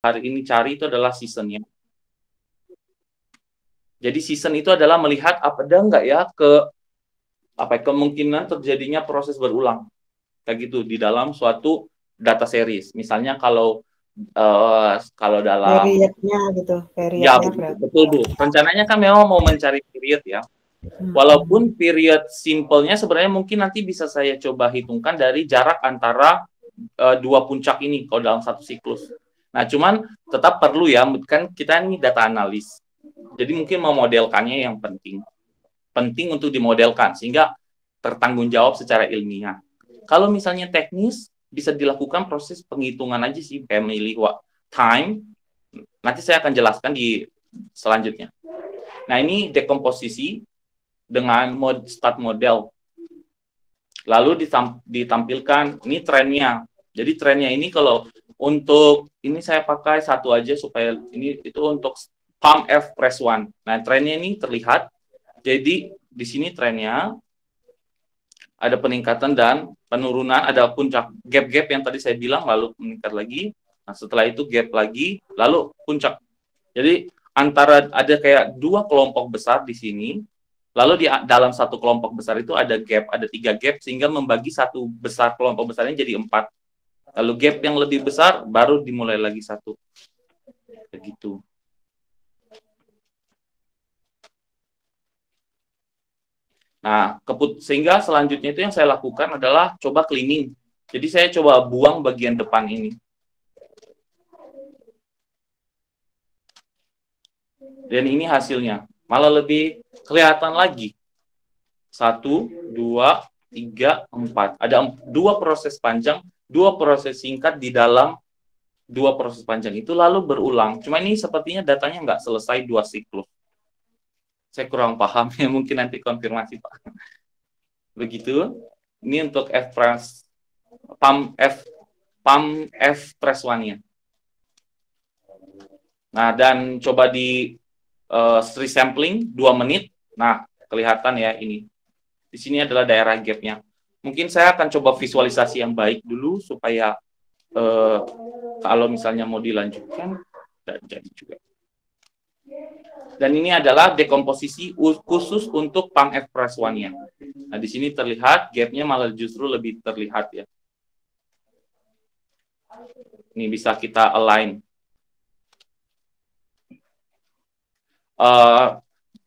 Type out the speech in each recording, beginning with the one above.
hari ini cari itu adalah seasonnya. Jadi season itu adalah melihat ada enggak ya kemungkinan terjadinya proses berulang kayak gitu di dalam suatu data series. Misalnya kalau dalam Periodnya gitu, ya periodnya berapa? betul Bu. Rencananya kan memang mau mencari period ya. Walaupun period simpelnya sebenarnya mungkin nanti bisa saya coba hitungkan dari jarak antara dua puncak ini kalau dalam satu siklus. Nah, cuman tetap perlu ya, kan kita ini data analis. Jadi mungkin memodelkannya yang penting. Penting untuk dimodelkan sehingga tertanggung jawab secara ilmiah. Kalau misalnya teknis, bisa dilakukan proses penghitungan aja sih, kayak milih time. Nanti saya akan jelaskan di selanjutnya. Nah, ini dekomposisi dengan start model. Lalu ditampilkan ini trennya. Jadi trennya ini kalau untuk ini saya pakai satu aja supaya ini itu untuk pump F press one. Nah, trennya ini terlihat. Jadi di sini trennya ada peningkatan dan penurunan, ada puncak gap-gap yang tadi saya bilang, lalu meningkat lagi. Nah, setelah itu gap lagi, lalu puncak. Jadi antara ada kayak dua kelompok besar di sini, lalu di dalam satu kelompok besar itu ada gap, ada 3 gap, sehingga membagi satu besar kelompok besarnya jadi 4. Lalu gap yang lebih besar baru dimulai lagi satu. Begitu. Nah, sehingga selanjutnya itu yang saya lakukan adalah coba cleaning. Jadi saya coba buang bagian depan ini. Dan ini hasilnya. Malah lebih kelihatan lagi. 1, 2, 3, 4. Ada 2 proses panjang, 2 proses singkat di dalam 2 proses panjang itu lalu berulang. Cuma ini sepertinya datanya nggak selesai 2 siklus. Saya kurang paham ya, mungkin nanti konfirmasi Pak. Begitu. Ini untuk pump F press one-nya. Nah, dan coba di resampling 2 menit. Nah, kelihatan ya ini. Di sini adalah daerah gap-nya. Mungkin saya akan coba visualisasi yang baik dulu supaya kalau misalnya mau dilanjutkan jadi juga. Dan ini adalah dekomposisi khusus untuk pump F press one-nya. Nah, di sini terlihat gap-nya malah justru lebih terlihat ya. Ini bisa kita align.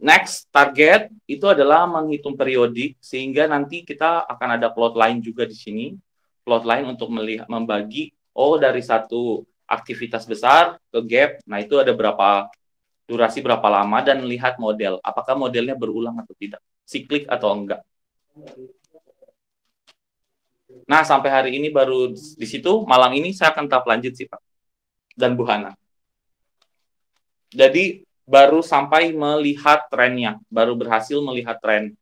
Next target itu adalah menghitung periodik, sehingga nanti kita akan ada plot line juga di sini. Plot line untuk membagi, dari satu aktivitas besar ke gap, nah itu ada durasi berapa lama, dan lihat model. Apakah modelnya berulang atau tidak, siklik atau enggak. Nah, sampai hari ini baru di situ, malam ini saya akan tahap lanjut sih Pak. Dan Bu Hana. Jadi, baru sampai melihat trennya, baru berhasil melihat tren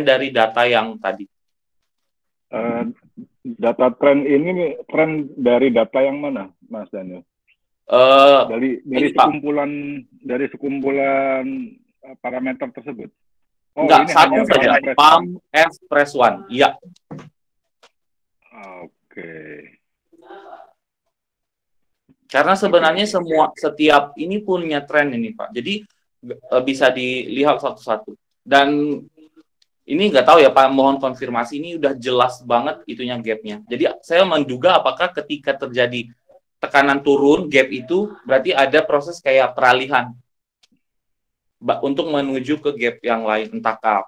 dari data yang tadi. Data tren ini tren dari data yang mana, Mas Daniel? Dari sekumpulan parameter tersebut. Enggak, satu saja, pump F press one. Iya. Oke. Karena sebenarnya setiap ini punya tren ini Pak. Jadi bisa dilihat satu-satu. Dan ini nggak tahu ya Pak, mohon konfirmasi, ini udah jelas banget itunya gap-nya. Jadi saya menduga apakah ketika terjadi tekanan turun gap itu berarti ada proses kayak peralihan untuk menuju ke gap yang lain, entahkah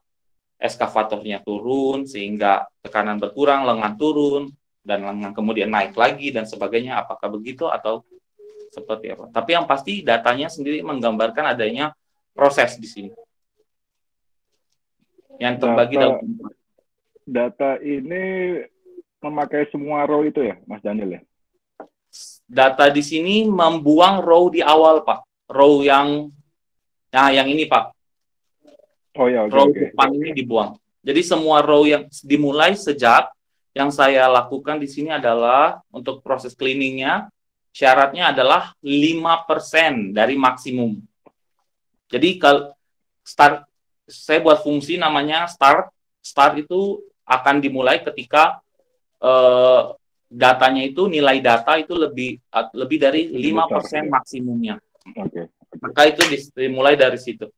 eskavatornya turun sehingga tekanan berkurang, lengan turun, dan lengan kemudian naik lagi dan sebagainya. Apakah begitu atau seperti apa? Tapi yang pasti datanya sendiri menggambarkan adanya proses di sini yang terbagi dalam data ini memakai semua row itu ya, Mas Daniel ya? Data di sini membuang row di awal Pak, row yang ini Pak. Row depan ini dibuang. Jadi semua row yang dimulai sejak yang saya lakukan di sini adalah untuk proses cleaningnya, syaratnya adalah 5% dari maksimum. Jadi kalau saya buat fungsi namanya start itu akan dimulai ketika datanya itu nilai data itu lebih dari Lebih besar, 5% ya. maksimumnya. Oke. Maka itu dimulai dari situ.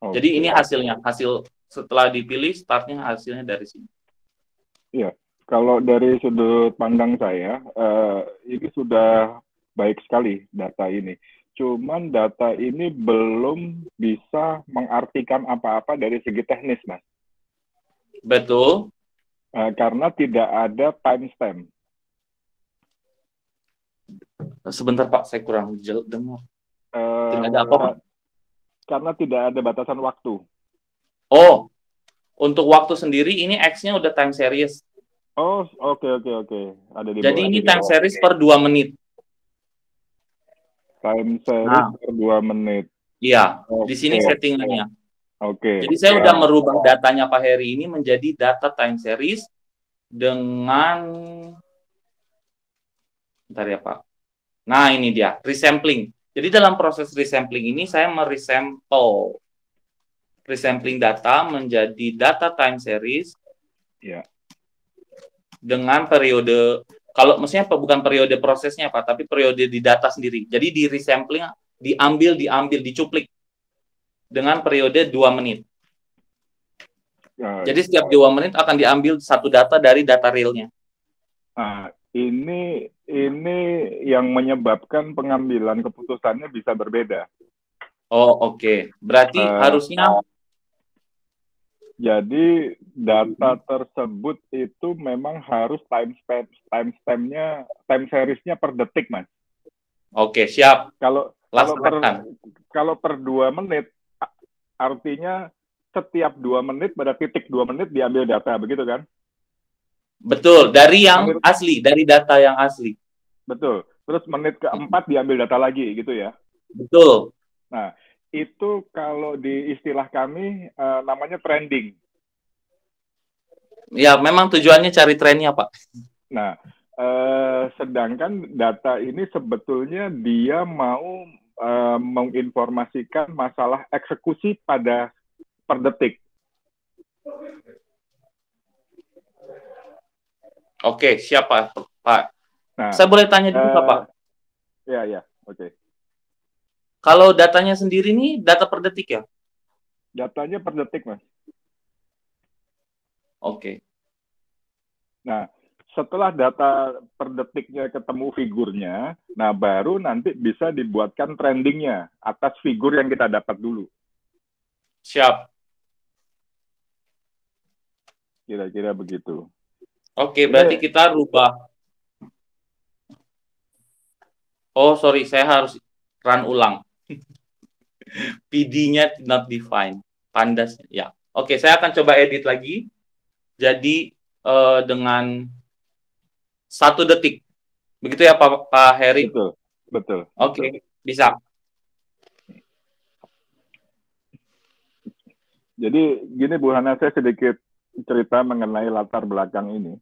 Jadi ini hasilnya, hasil setelah dipilih startnya hasilnya dari sini. Iya, kalau dari sudut pandang saya, ini sudah baik sekali data ini. Cuman data ini belum bisa mengartikan apa-apa dari segi teknis, Mas. Betul. Karena tidak ada timestamp. Sebentar Pak, saya kurang dengar. Tidak ada apa Pak? Karena tidak ada batasan waktu. Oh, untuk waktu sendiri ini X-nya udah time series. Oh, oke. Ada di Jadi bawah. ini time series per 2 menit. Time series per 2 menit. Iya, di sini settingannya. Oke. Jadi saya udah merubah datanya Pak Heri ini menjadi data time series dengan, bentar ya Pak. Nah ini dia, resampling. Jadi dalam proses resampling ini saya resampling data menjadi data time series ya. Dengan periode, kalau maksudnya bukan periode prosesnya Pak, tapi periode di data sendiri. Jadi di resampling diambil, dicuplik dengan periode 2 menit. Jadi setiap 2 menit akan diambil satu data dari data realnya. Nah, ini yang menyebabkan pengambilan keputusannya bisa berbeda. Oh, oke. Berarti harusnya jadi data tersebut itu memang harus timestampnya, time seriesnya per detik, Mas. Oke, siap. Kalau per 2 menit, artinya setiap 2 menit pada titik 2 menit diambil data, begitu kan? Betul, dari yang asli, dari data yang asli. Betul. Terus menit keempat diambil data lagi, gitu ya? Betul. Nah, itu kalau di istilah kami namanya trending. Ya, memang tujuannya cari trennya, Pak. Nah, sedangkan data ini sebetulnya dia mau menginformasikan masalah eksekusi pada per detik. Oke, siapa Pak? Nah, saya boleh tanya dulu Pak? Ya, oke. Kalau datanya sendiri nih data per detik ya? Datanya per detik, Mas. Oke. Nah, setelah data per detiknya ketemu figurnya, nah baru nanti bisa dibuatkan trendingnya atas figur yang kita dapat dulu. Siap. Kira-kira begitu. Oke, berarti kita rubah. Oh, sorry, saya harus run ulang. PD-nya not defined. Pandas, ya. Oke, saya akan coba edit lagi. Jadi, dengan 1 detik. Begitu ya, Pak Heri? Betul. Oke, bisa. Jadi, gini Bu Hana, saya sedikit cerita mengenai latar belakang ini.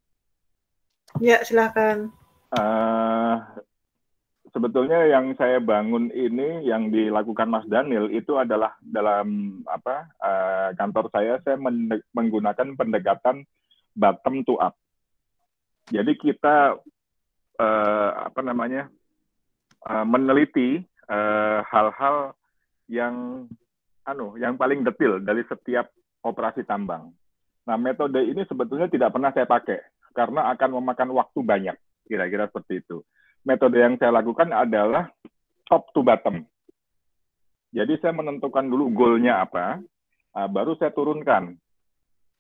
Ya, silakan. Sebetulnya yang saya bangun ini, yang dilakukan Mas Daniel, itu adalah dalam kantor saya menggunakan pendekatan bottom to up. Jadi kita meneliti hal-hal yang paling detail dari setiap operasi tambang. Nah, metode ini sebetulnya tidak pernah saya pakai karena akan memakan waktu banyak, kira-kira seperti itu. Metode yang saya lakukan adalah top to bottom. Jadi saya menentukan dulu goalnya apa, baru saya turunkan.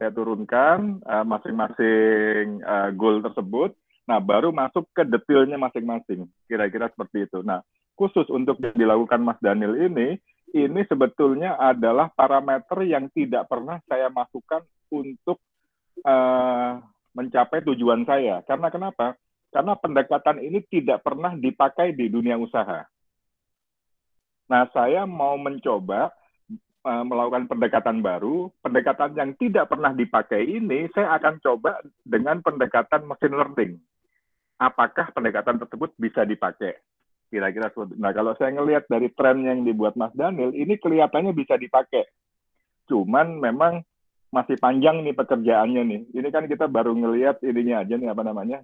Saya turunkan masing-masing goal tersebut, nah baru masuk ke detailnya masing-masing, kira-kira seperti itu. Nah, khusus untuk dilakukan Mas Daniel ini sebetulnya adalah parameter yang tidak pernah saya masukkan untuk mencapai tujuan saya. Karena kenapa? Karena pendekatan ini tidak pernah dipakai di dunia usaha. Nah, saya mau mencoba melakukan pendekatan baru, pendekatan yang tidak pernah dipakai ini, saya akan coba dengan pendekatan machine learning. Apakah pendekatan tersebut bisa dipakai? Kira-kira seperti itu. Nah, kalau saya ngelihat dari tren yang dibuat Mas Daniel, ini kelihatannya bisa dipakai. Cuman memang masih panjang nih pekerjaannya nih. Ini kan kita baru ngelihat ininya aja nih apa namanya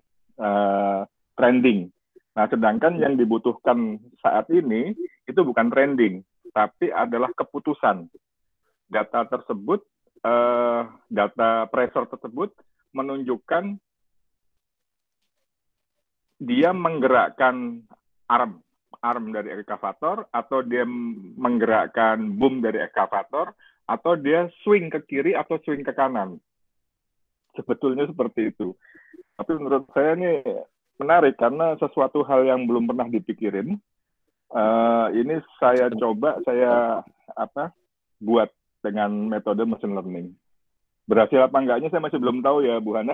trending. Nah, sedangkan yang dibutuhkan saat ini itu bukan trending, tapi adalah keputusan. Data tersebut, data pressure tersebut menunjukkan dia menggerakkan arm dari ekskavator, atau dia menggerakkan boom dari ekskavator, atau dia swing ke kiri atau swing ke kanan. Sebetulnya seperti itu. Tapi menurut saya ini menarik karena sesuatu hal yang belum pernah dipikirin. Ini saya coba, saya buat dengan metode machine learning. Berhasil apa enggaknya saya masih belum tahu ya, Bu Hana.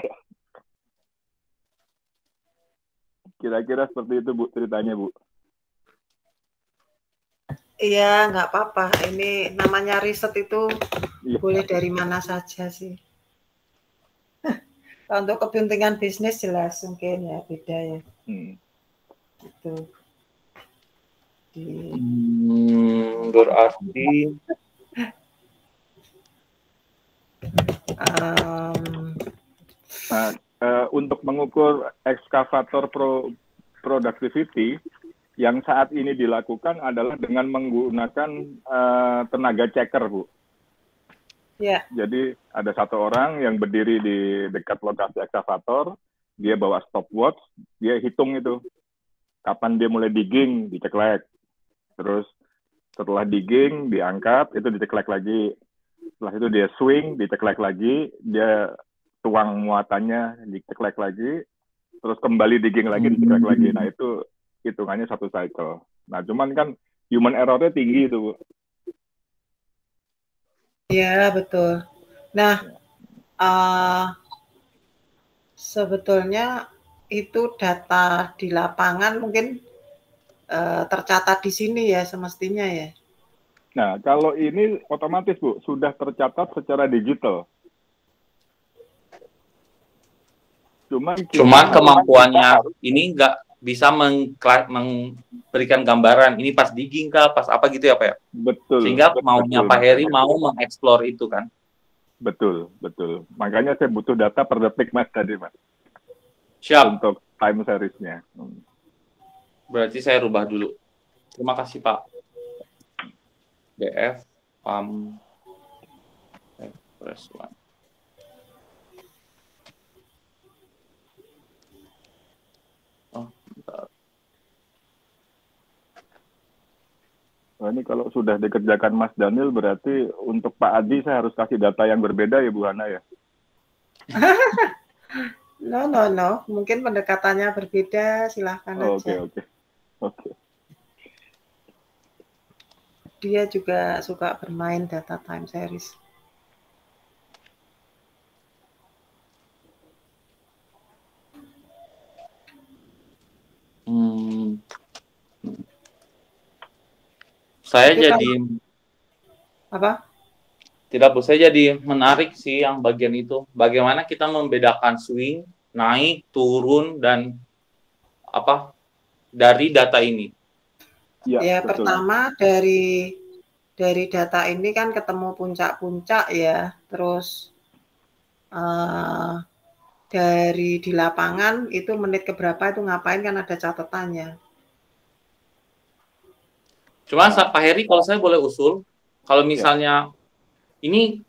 Kira-kira seperti itu, Bu, ceritanya, Bu. Iya, nggak apa-apa. Ini namanya riset itu boleh dari mana saja sih. Untuk kepentingan bisnis jelas mungkin ya beda ya. Itu. Berarti untuk mengukur ekskavator productivity yang saat ini dilakukan adalah dengan menggunakan tenaga checker, Bu. Ya. Jadi ada satu orang yang berdiri di dekat lokasi ekskavator, dia bawa stopwatch, dia hitung itu kapan dia mulai digging, diceklek. Terus setelah digging, diangkat, itu diceklek lagi. Setelah itu dia swing, diceklek lagi, dia tuang muatannya, diceklek lagi, terus kembali digging lagi, diceklek lagi. Nah, itu hitungannya satu cycle. Nah, cuman kan human error-nya tinggi itu, Bu. Iya, betul. Nah, sebetulnya itu data di lapangan mungkin tercatat di sini ya semestinya ya. Nah, kalau ini otomatis, Bu, sudah tercatat secara digital. Cuman kemampuannya ini nggak bisa memberikan gambaran ini pas digging kah, pas apa gitu ya, Pak ya? Betul. Sehingga maunya Pak Heri mau mengeksplor itu kan? Betul. Makanya saya butuh data per detik, Mas, tadi, Mas. Siap. Untuk time series-nya. Berarti saya rubah dulu. Terima kasih, Pak. BF, PAM, Press One. Oh, bentar. Nah, ini kalau sudah dikerjakan Mas Daniel, berarti untuk Pak Adi saya harus kasih data yang berbeda ya, Bu Hana ya? No. Mungkin pendekatannya berbeda, silahkan aja. Oke. Dia juga suka bermain data time series. Saya itu jadi apa? Tidak, Bu. Saya jadi menarik sih yang bagian itu. Bagaimana kita membedakan swing, naik, turun, dan apa dari data ini? Ya, pertama dari data ini kan ketemu puncak-puncak ya, terus dari di lapangan itu menit keberapa itu ngapain kan ada catatannya. Cuma Pak Heri, kalau saya boleh usul, kalau misalnya ini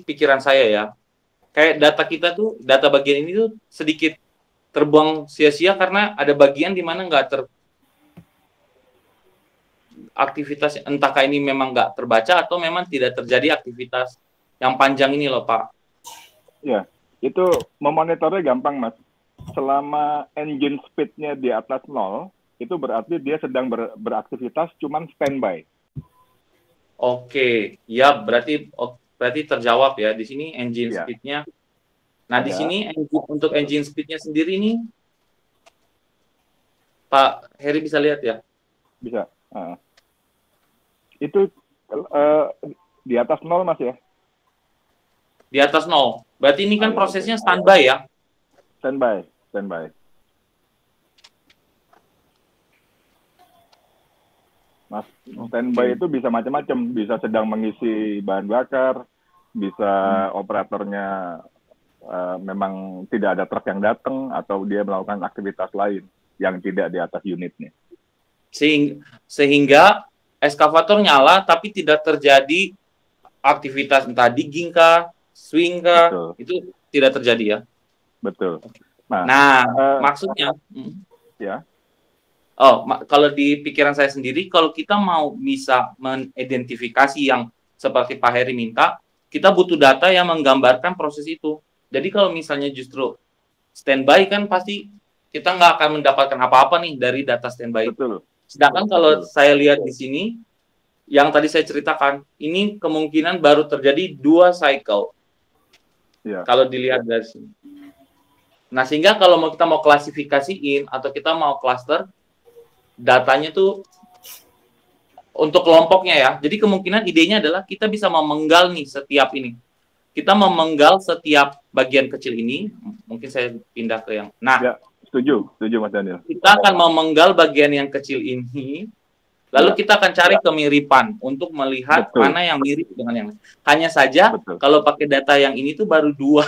pikiran saya ya, kayak data kita tuh, data bagian ini tuh sedikit terbuang sia-sia karena ada bagian di mana nggak aktivitas, entahkah ini memang nggak terbaca atau memang tidak terjadi aktivitas yang panjang ini loh, Pak. Ya, itu memonitornya gampang, Mas. Selama engine speed-nya di atas 0, itu berarti dia sedang beraktivitas cuman standby. Oke, ya berarti terjawab ya di sini engine speed-nya. Nah, di sini untuk engine speed-nya sendiri nih, Pak Heri bisa lihat ya? Bisa. Itu di atas 0, Mas ya? Di atas 0. Berarti ini kan prosesnya standby ya? Standby. Mas, standby itu bisa macam-macam, bisa sedang mengisi bahan bakar, bisa operatornya memang tidak ada truk yang datang atau dia melakukan aktivitas lain yang tidak di atas unitnya. Sehingga eskavator nyala tapi tidak terjadi aktivitas entah digging kah, swing kah, itu tidak terjadi ya. Betul. Nah, maksudnya ya. Kalau di pikiran saya sendiri, kalau kita mau bisa mengidentifikasi yang seperti Pak Heri minta, kita butuh data yang menggambarkan proses itu. Jadi kalau misalnya justru standby kan pasti kita nggak akan mendapatkan apa-apa nih dari data standby. Betul. Sedangkan kalau saya lihat di sini, yang tadi saya ceritakan, ini kemungkinan baru terjadi 2 cycle. Ya. Kalau dilihat dari sini. Nah, sehingga kalau kita mau klasifikasiin atau kita mau cluster, datanya tuh untuk kelompoknya ya. Jadi kemungkinan idenya adalah kita bisa memenggal nih setiap ini. Kita memenggal setiap bagian kecil ini. Mungkin saya pindah ke yang. Nah, ya, setuju Mas Daniel. Kita akan memenggal bagian yang kecil ini. Lalu kita akan cari kemiripan untuk melihat mana yang mirip dengan yang lain. Hanya saja kalau pakai data yang ini tuh baru 2.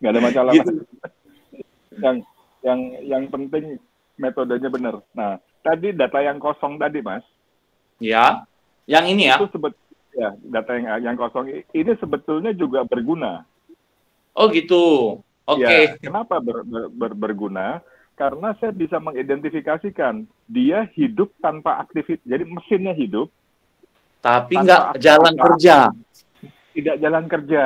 Nggak ada masalah. Gitu. Yang penting metodenya benar. Nah, tadi data yang kosong tadi, Mas. Ya, yang ini ya. Itu data yang kosong ini sebetulnya juga berguna. Oh gitu. Oke. Ya, kenapa berguna? Karena saya bisa mengidentifikasikan dia hidup tanpa aktivitas. Jadi mesinnya hidup. Tapi nggak jalan kerja. Tidak jalan kerja.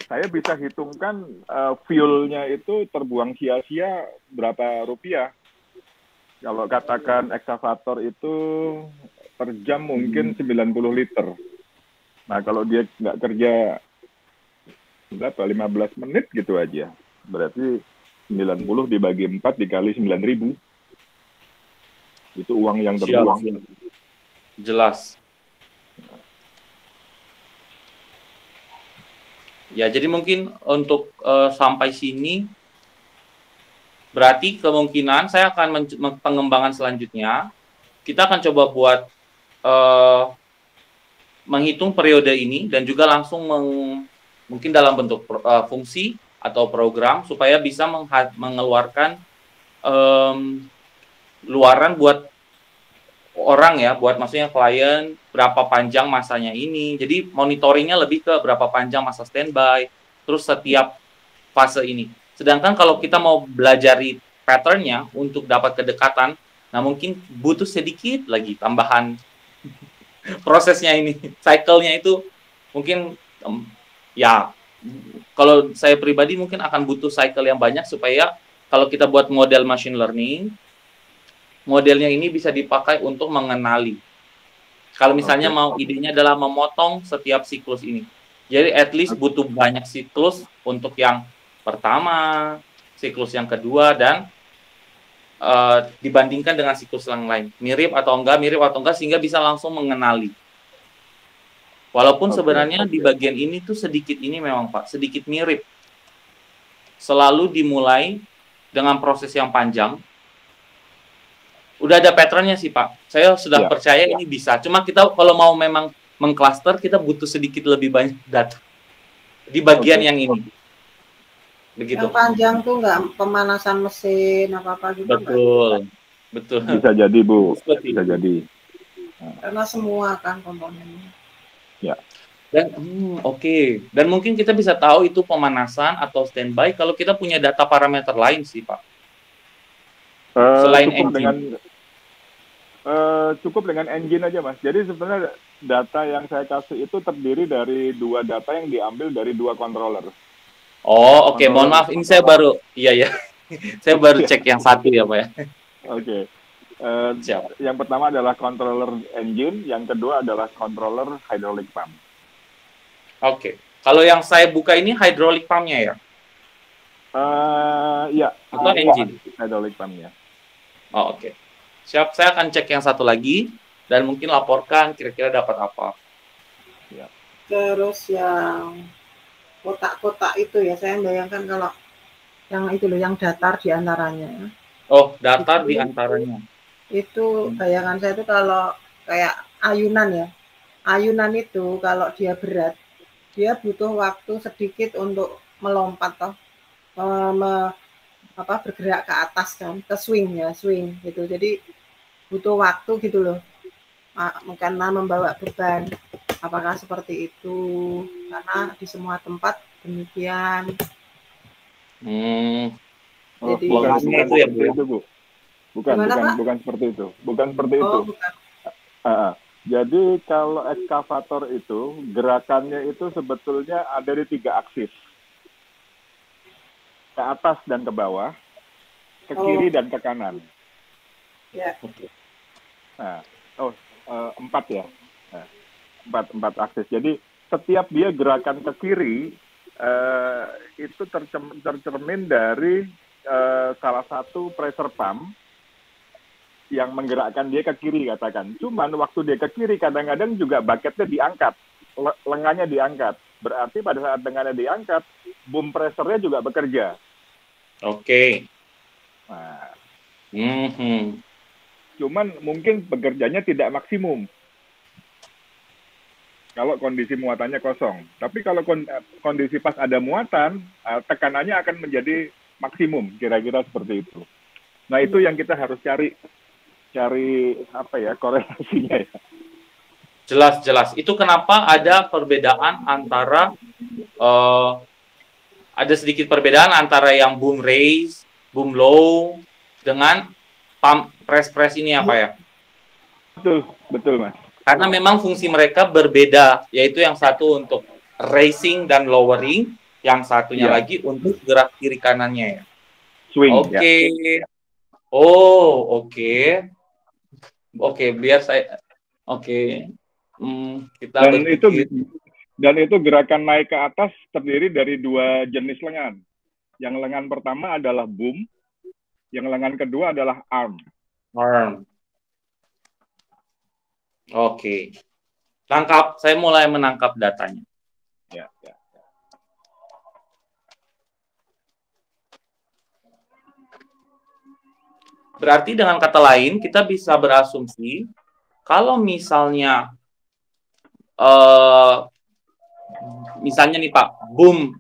Saya bisa hitungkan fuelnya itu terbuang sia-sia berapa rupiah. Kalau katakan ekskavator itu per jam mungkin 90 liter. Nah, kalau dia nggak kerja berapa? 15 menit gitu aja. Berarti 90 dibagi 4 dikali 9.000. Itu uang yang terbuang. Jelas. Ya, jadi mungkin untuk sampai sini berarti kemungkinan saya akan pengembangan selanjutnya kita akan coba buat menghitung periode ini dan juga langsung mungkin dalam bentuk fungsi atau program supaya bisa mengeluarkan luaran buat orang ya, buat maksudnya klien berapa panjang masanya ini. Jadi monitoringnya lebih ke berapa panjang masa standby, terus setiap fase ini. Sedangkan kalau kita mau belajari patternnya untuk dapat kedekatan, nah mungkin butuh sedikit lagi tambahan prosesnya ini, cycle-nya itu mungkin ya kalau saya pribadi mungkin akan butuh cycle yang banyak supaya kalau kita buat model machine learning, modelnya ini bisa dipakai untuk mengenali. Kalau misalnya mau idenya adalah memotong setiap siklus ini. Jadi at least butuh banyak siklus untuk yang pertama, siklus yang kedua, dan dibandingkan dengan siklus yang lain. Mirip atau enggak, sehingga bisa langsung mengenali. Walaupun sebenarnya di bagian ini tuh sedikit ini memang Pak, sedikit mirip. Selalu dimulai dengan proses yang panjang. Udah ada patternnya sih Pak. Saya sudah percaya ini bisa. Cuma kita kalau mau memang mengcluster, kita butuh sedikit lebih banyak data di bagian yang ini. Begitu. Yang panjang tuh nggak pemanasan mesin apa-apa gitu. Betul. Betul. Bisa jadi Bu. Bisa jadi. Karena semua kan komponennya. Ya. Dan oke. Dan mungkin kita bisa tahu itu pemanasan atau standby kalau kita punya data parameter lain sih Pak. Selain engine. Cukup dengan engine aja Mas. Jadi sebenarnya data yang saya kasih itu terdiri dari 2 data yang diambil dari 2 controller. Oh oke. Mohon maaf ini saya baru saya baru cek yang satu ya Pak ya. Oke. Yang pertama adalah controller engine, yang kedua adalah controller hydraulic pump. Oke. Kalau yang saya buka ini hydraulic pump-nya ya? Ya. Atau engine? Hydraulic pump-nya. Oh oke. Siap, saya akan cek yang satu lagi dan mungkin laporkan kira-kira dapat apa. Ya. Terus yang kotak-kotak itu ya, saya bayangkan kalau yang itu loh, yang datar di antaranya. Oh, datar di antaranya. Itu bayangan saya itu kalau kayak ayunan ya. ayunan itu kalau dia berat, dia butuh waktu sedikit untuk melompat toh, bergerak ke atas kan, ke swing gitu. Jadi butuh waktu gitu loh, karena membawa beban. Apakah seperti itu? Karena di semua tempat demikian. Jadi bukan itu ya, Bu? Itu, Bu. Bukan seperti itu. Bukan seperti itu. Bukan. Jadi kalau ekskavator itu gerakannya itu sebetulnya ada di 3 aksis. Ke atas dan ke bawah, ke kiri dan ke kanan. Ya. Nah, 4 ya. Nah, 4 aksis. Jadi setiap dia gerakan ke kiri itu tercermin dari salah satu pressure pump yang menggerakkan dia ke kiri katakan. Cuman waktu dia ke kiri kadang-kadang juga bucketnya diangkat, lengannya diangkat. Berarti pada saat lengannya diangkat, boom pressure-nya juga bekerja. Oke. Nah, cuman mungkin bekerjanya tidak maksimum kalau kondisi muatannya kosong. Tapi kalau kondisi pas ada muatan, tekanannya akan menjadi maksimum, kira-kira seperti itu. Nah, itu yang kita harus cari korelasinya ya. Jelas. Itu kenapa ada perbedaan antara ada sedikit perbedaan antara yang boom raise, boom low dengan pump press ini apa ya? Betul Mas. Karena memang fungsi mereka berbeda, yaitu yang satu untuk raising dan lowering, yang satunya lagi untuk gerak kiri kanannya ya. Swing. Oke. Ya. Oke, biar saya kita dan itu gerakan naik ke atas terdiri dari 2 jenis lengan. Yang lengan pertama adalah boom, yang lengan kedua adalah arm. Oke. Tangkap, saya mulai menangkap datanya. Ya. Berarti dengan kata lain, kita bisa berasumsi kalau misalnya misalnya nih Pak, boom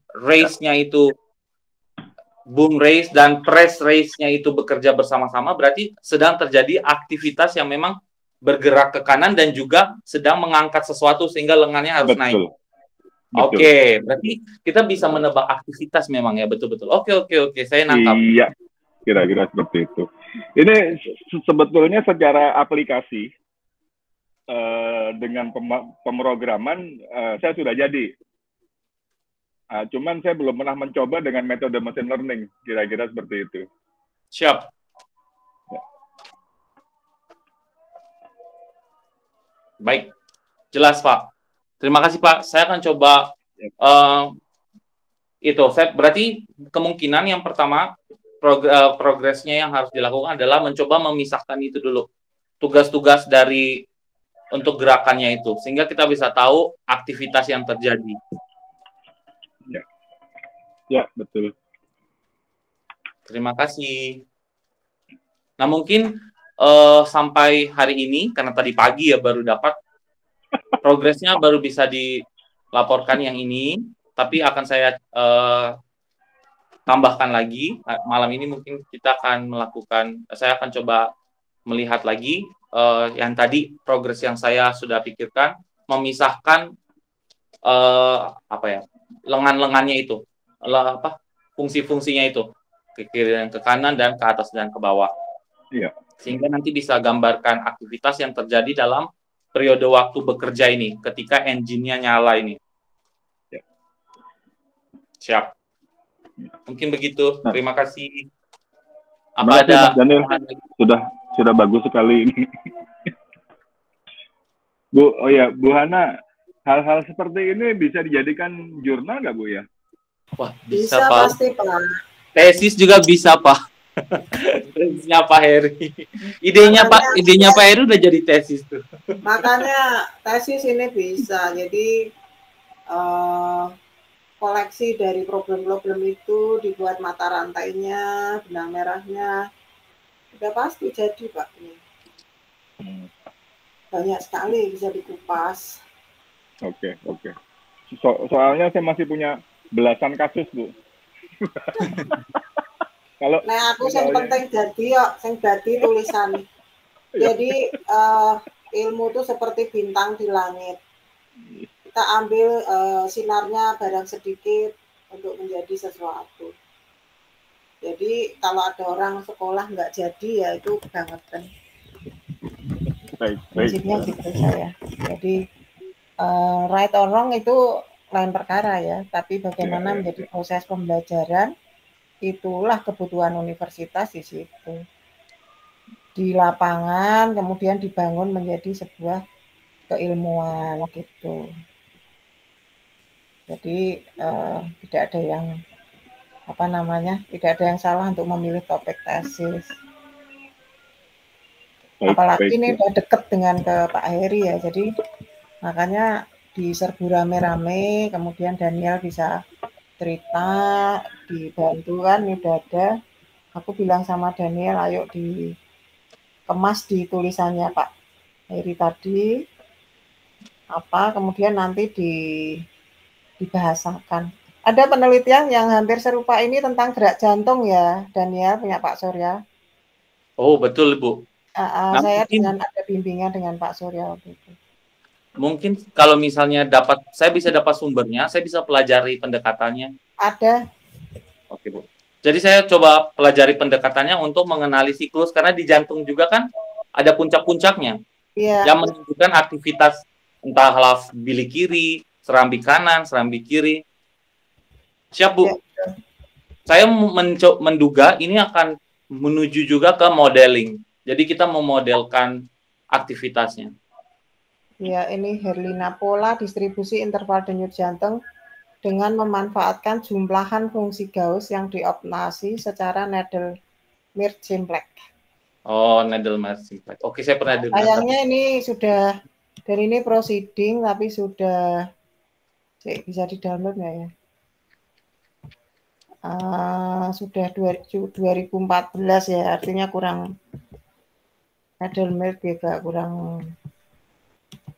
raise dan press raise-nya itu bekerja bersama-sama, berarti sedang terjadi aktivitas yang memang bergerak ke kanan dan juga sedang mengangkat sesuatu sehingga lengannya harus naik. Oke, berarti kita bisa menebak aktivitas memang ya, betul-betul. Oke, saya nangkap. Iya, kira-kira seperti itu. Ini sebetulnya secara aplikasi dengan pemrograman saya sudah jadi. Cuman saya belum pernah mencoba dengan metode machine learning, kira-kira seperti itu. Siap. Ya. Baik, jelas Pak. Terima kasih Pak. Saya akan coba berarti kemungkinan yang pertama progresnya yang harus dilakukan adalah mencoba memisahkan itu dulu, tugas-tugas dari untuk gerakannya itu, sehingga kita bisa tahu aktivitas yang terjadi. Ya, betul. Terima kasih. Nah, mungkin sampai hari ini, karena tadi pagi ya baru dapat, progresnya baru bisa dilaporkan yang ini, tapi akan saya tambahkan lagi. Malam ini mungkin kita akan saya akan coba melihat lagi yang tadi progres yang saya sudah pikirkan, memisahkan lengan-lengannya itu, fungsi-fungsinya itu, ke kiri dan ke kanan dan ke atas dan ke bawah. Iya. Sehingga nanti bisa gambarkan aktivitas yang terjadi dalam periode waktu bekerja ini, ketika engine-nya nyala ini. Ya. Siap. Mungkin begitu. Terima kasih. Apa ada? Daniel, sudah bagus sekali ini. Bu Hana, hal-hal seperti ini bisa dijadikan jurnal nggak Bu ya? Wah, bisa Pak. Pasti Pak. Tesis juga bisa Pak. Tesisnya Pak Heri. Idenya Pak Heri udah jadi tesis tuh. Makanya tesis ini bisa. Jadi koleksi dari problem-problem itu dibuat mata rantainya, benang merahnya, udah pasti jadi Pak ini. Banyak sekali bisa dikupas. Oke. Soalnya saya masih punya belasan kasus, Bu. Kalau Nah, aku yang penting jadi tulisan. Jadi ilmu itu seperti bintang di langit. Kita ambil sinarnya barang sedikit untuk menjadi sesuatu. Jadi kalau ada orang sekolah nggak jadi ya itu kebangetan. Prinsipnya gitu saya. Jadi right or wrong itu lain perkara ya, tapi bagaimana menjadi proses pembelajaran itulah kebutuhan universitas di situ. Di lapangan kemudian dibangun menjadi sebuah keilmuan gitu. Jadi tidak ada yang tidak ada yang salah untuk memilih topik tesis. Apalagi ini udah deket dengan ke Pak Heri ya, jadi makanya diserbu rame-rame, kemudian Daniel bisa cerita, dibantu kan, ini udah ada. Aku bilang sama Daniel, ayo dikemas di tulisannya Pak Heri tadi, kemudian nanti dibahasakan. Ada penelitian yang hampir serupa ini tentang gerak jantung ya, Daniel, punya Pak Surya. Oh, betul, Bu. Saya ada bimbingan dengan Pak Surya waktu itu. Mungkin kalau misalnya saya bisa dapat sumbernya, saya bisa pelajari pendekatannya. Ada. Oke, Bu. Jadi saya coba pelajari pendekatannya untuk mengenali siklus, karena di jantung juga kan ada puncak-puncaknya. Iya. Yang menunjukkan aktivitas entahlah bilik kiri, serambi kanan, serambi kiri. Siap, Bu. Ya. Saya menduga ini akan menuju juga ke modeling. Jadi kita memodelkan aktivitasnya. Ya, ini Herlina, pola distribusi interval denyut jantung dengan memanfaatkan jumlahan fungsi Gauss yang dioperasi secara Needlemeyer-Simplex. Oh, Needlemeyer-Simplex. Oke, saya pernah dengar. Sayangnya ini sudah, dari ini proceeding, tapi sudah bisa di-download nggak ya? Sudah 2014 ya, artinya kurang, Needlemeyer juga kurang,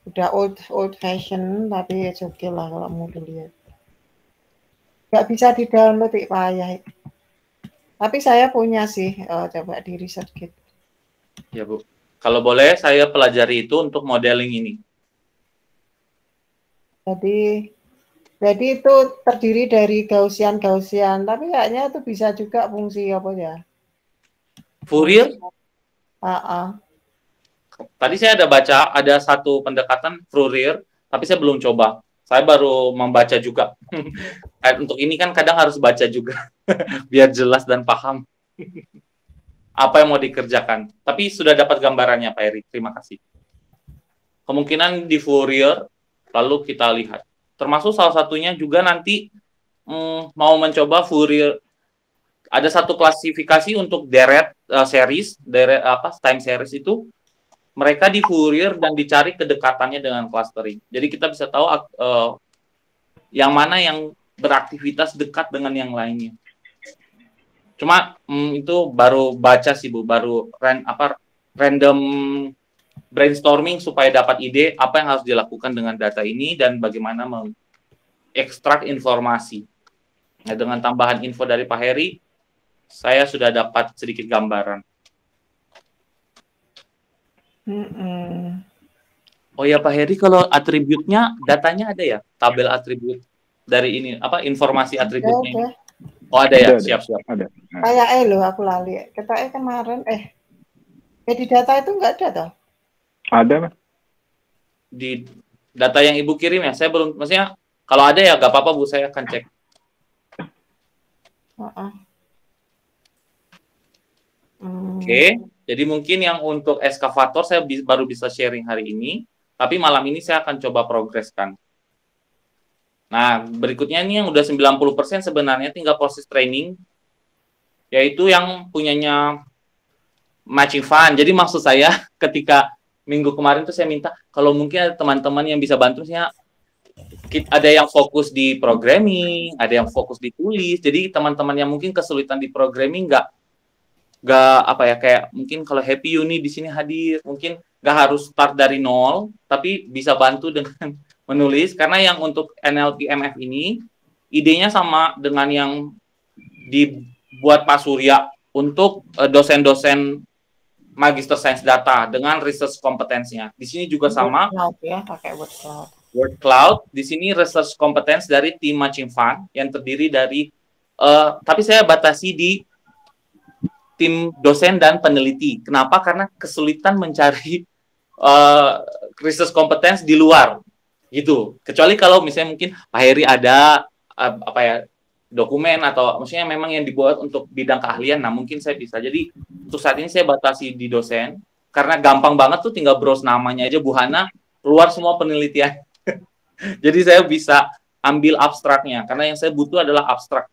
udah old fashion, tapi ya oke lah kalau mau dilihat. Nggak bisa di-download, payah. Tapi saya punya sih, coba di riset gitu. Ya, Bu. Kalau boleh, saya pelajari itu untuk modeling ini. Jadi itu terdiri dari Gaussian, tapi kayaknya itu bisa juga fungsi apa ya? Fourier? Tadi saya ada baca, ada satu pendekatan Fourier, tapi saya belum coba. Saya baru membaca juga. Untuk ini kan kadang harus baca juga, biar jelas dan paham apa yang mau dikerjakan. Tapi sudah dapat gambarannya, Pak Heri. Terima kasih. Kemungkinan di Fourier, lalu kita lihat. Termasuk salah satunya juga nanti mau mencoba Fourier. Ada satu klasifikasi untuk deret series, time series itu. Mereka di Fourier dan dicari kedekatannya dengan clustering. Jadi kita bisa tahu yang mana yang beraktivitas dekat dengan yang lainnya. Cuma itu baru baca sih, Bu, baru random brainstorming supaya dapat ide apa yang harus dilakukan dengan data ini dan bagaimana mengekstrak informasi. Nah, dengan tambahan info dari Pak Heri, saya sudah dapat sedikit gambaran. Oh ya, Pak Heri, kalau atributnya, datanya ada ya? Tabel atribut dari ini, informasi atributnya. Ada. Oh, ada ya? Siap-siap. Ada. Kayak loh, aku lali. Kita kemarin, di data itu nggak ada toh? Ada, Mas. Di data yang Ibu kirim ya? Saya belum, maksudnya, kalau ada ya nggak apa-apa, Bu, saya akan cek. Oke. Jadi mungkin yang untuk eskavator saya baru bisa sharing hari ini, tapi malam ini saya akan coba progreskan. Nah, berikutnya ini yang udah 90% sebenarnya tinggal proses training, yaitu yang punyanya Matching Fund. Jadi maksud saya ketika minggu kemarin tuh saya minta, kalau mungkin ada teman-teman yang bisa bantu saya, ada yang fokus di programming, ada yang fokus di tulis, jadi teman-teman yang mungkin kesulitan di programming nggak apa ya, kayak mungkin kalau Happy Uni di sini hadir, mungkin nggak harus start dari nol, tapi bisa bantu dengan menulis, karena yang untuk NLP MF ini idenya sama dengan yang dibuat Pak Surya untuk dosen-dosen Magister Sains Data dengan research kompetensinya. Di sini juga sama. Cloud ya, pakai word cloud. Word cloud. Di sini research competence dari tim Matching Fund yang terdiri dari, tapi saya batasi di tim dosen dan peneliti. Kenapa? Karena kesulitan mencari research competence di luar, gitu. Kecuali kalau misalnya mungkin Pak Heri ada apa ya, dokumen atau maksudnya memang yang dibuat untuk bidang keahlian, nah mungkin saya bisa. Jadi untuk saat ini saya batasi di dosen karena gampang banget tuh, tinggal browse namanya aja Bu Hana, keluar semua penelitian. Jadi saya bisa ambil abstraknya karena yang saya butuh adalah abstrak.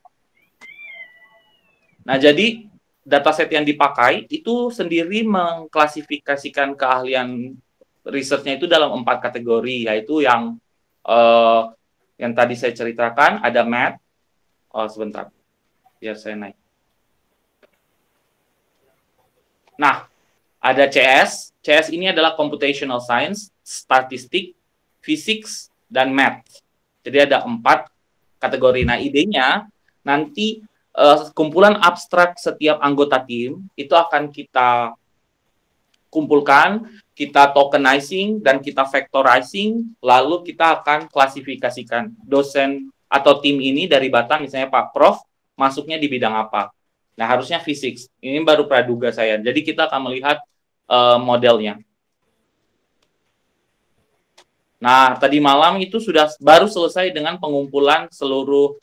Nah, jadi dataset yang dipakai itu sendiri mengklasifikasikan keahlian risetnya itu dalam 4 kategori, yaitu yang tadi saya ceritakan, ada math. Sebentar, biar saya naik. Nah, ada CS. CS ini adalah computational science, statistik, physics, dan math. Jadi ada 4 kategori. Nah, idenya nanti kumpulan abstrak setiap anggota tim itu akan kita kumpulkan, kita tokenizing, dan kita factorizing, lalu kita akan klasifikasikan dosen atau tim ini dari Batam, misalnya Pak Prof, masuknya di bidang apa. Nah, harusnya fisik. Ini baru praduga saya. Jadi kita akan melihat modelnya. Nah, tadi malam itu sudah baru selesai dengan pengumpulan seluruh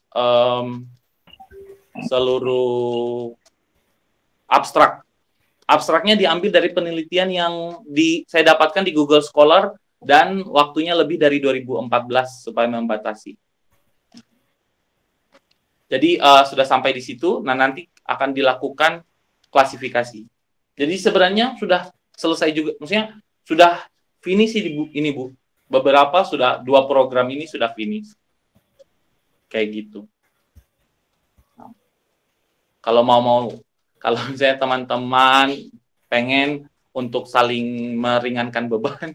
abstrak. Abstraknya diambil dari penelitian yang saya dapatkan di Google Scholar dan waktunya lebih dari 2014 supaya membatasi. Jadi sudah sampai di situ. Nah, nanti akan dilakukan klasifikasi. Jadi sebenarnya sudah selesai juga. Maksudnya sudah finish ini Bu. Beberapa sudah, 2 program ini sudah finish. Kayak gitu. Nah, kalau misalnya teman-teman pengen untuk saling meringankan beban,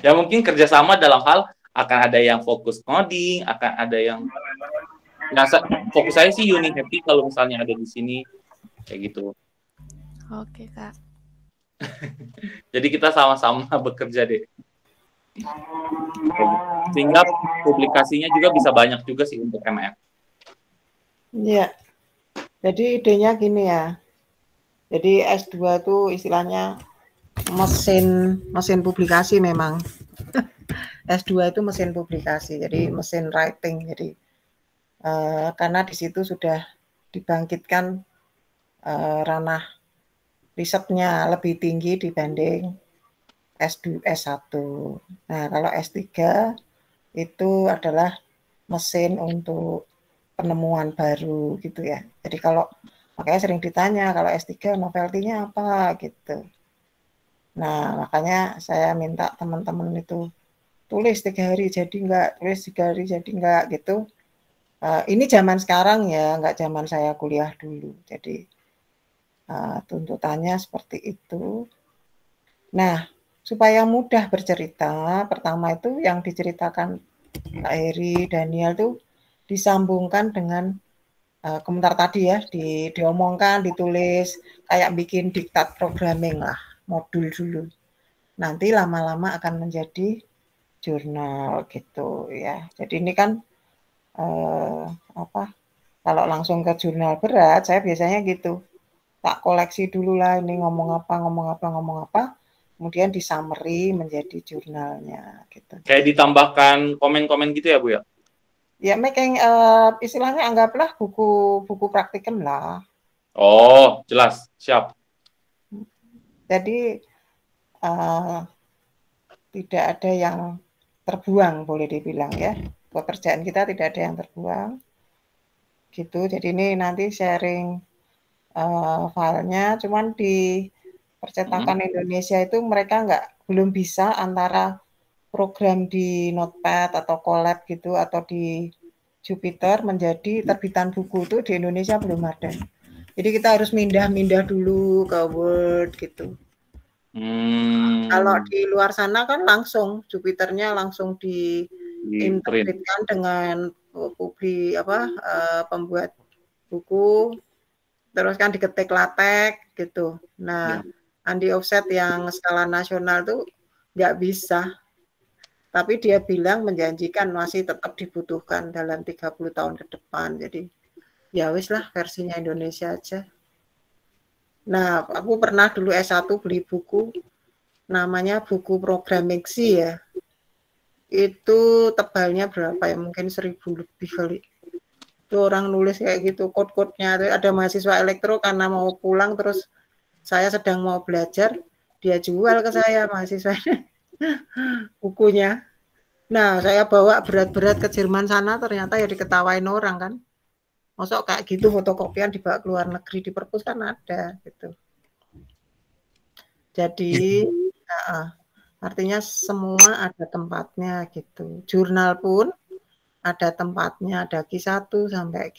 ya mungkin kerjasama dalam hal akan ada yang fokus coding, akan ada yang fokus saya sih Uni Happy kalau misalnya ada di sini kayak gitu. Oke, Kak. Jadi kita sama-sama bekerja deh. Sehingga publikasinya juga bisa banyak juga sih untuk MF. Iya. Jadi idenya gini ya. Jadi S2 itu istilahnya mesin publikasi memang. S2 itu mesin publikasi, jadi mesin writing. Jadi karena di situ sudah dibangkitkan ranah risetnya lebih tinggi dibanding S1. Nah, kalau S3 itu adalah mesin untuk penemuan baru gitu ya. Jadi kalau makanya sering ditanya kalau S3 novelty-nya apa gitu. Nah, makanya saya minta teman-teman itu tulis 3 hari jadi enggak, tulis 3 hari jadi enggak gitu. Ini zaman sekarang ya, enggak zaman saya kuliah dulu. Jadi tuntutannya seperti itu. Nah, supaya mudah bercerita, pertama itu yang diceritakan Pak Heri, Daniel itu disambungkan dengan komentar tadi ya, diomongkan, ditulis, kayak bikin diktat programming lah, modul dulu. Nanti lama-lama akan menjadi jurnal gitu ya. Jadi ini kan kalau langsung ke jurnal berat, saya biasanya gitu. Tak koleksi dulu lah, ini ngomong apa, kemudian di summary menjadi jurnalnya gitu. Kayak ditambahkan komen-komen gitu ya Bu ya? Ya making istilahnya anggaplah buku praktikum lah. Oh, jelas, siap. Jadi tidak ada yang terbuang boleh dibilang ya. Pekerjaan kita tidak ada yang terbuang. Gitu. Jadi ini nanti sharing filenya, cuman di percetakan Indonesia itu mereka belum bisa antara program di Notepad atau Colab gitu atau di Jupyter menjadi terbitan buku itu di Indonesia belum ada. Jadi kita harus mindah-mindah dulu ke Word gitu. Kalau di luar sana kan langsung Jupyternya langsung diintegrasikan dengan pembuat buku, terus kan diketik LaTeX gitu. Nah, Andi Offset yang skala nasional tuh nggak bisa. Tapi dia bilang menjanjikan masih tetap dibutuhkan dalam 30 tahun ke depan. Jadi ya wis lah versinya Indonesia aja. Nah, aku pernah dulu S1 beli buku, namanya buku Programming ya. Itu tebalnya berapa ya? Mungkin 1000 lebih kali. Itu orang nulis kayak gitu, kode-kodenya. Ada mahasiswa elektro karena mau pulang, terus saya sedang mau belajar, dia jual ke saya mahasiswanya bukunya. Nah, saya bawa berat-berat ke Jerman sana, ternyata ya diketawain orang kan. Masuk kayak gitu fotokopian dibawa ke luar negeri, di perpus kan ada gitu. Jadi artinya semua ada tempatnya gitu. Jurnal pun ada tempatnya, ada Q1 sampai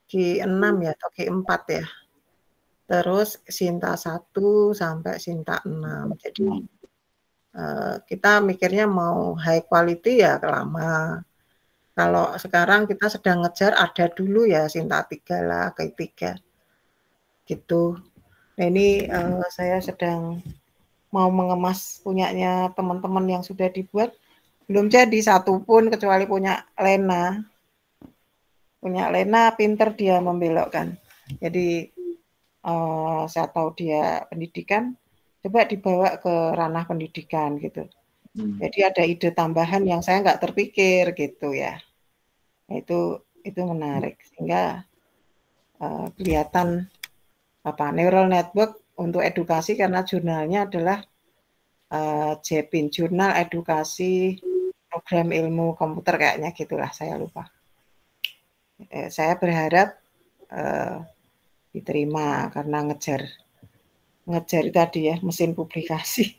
Q6 ya atau Q4 ya. Terus Sinta 1 sampai Sinta 6. Jadi kita mikirnya mau high quality ya lama. Kalau sekarang kita sedang ngejar ada dulu ya Sinta 3 lah, Q3 gitu. Nah ini saya sedang mau mengemas punyanya teman-teman yang sudah dibuat, belum jadi satu pun kecuali punya Lena. Punya Lena pinter dia membelokkan. Jadi saya tahu dia pendidikan, coba dibawa ke ranah pendidikan gitu. Jadi ada ide tambahan yang saya nggak terpikir gitu ya. Nah, itu menarik sehingga kelihatan neural network untuk edukasi karena jurnalnya adalah JEPIN, Jurnal Edukasi Program Ilmu Komputer kayaknya gitulah, saya lupa. Saya berharap diterima karena ngejar tadi ya mesin publikasi.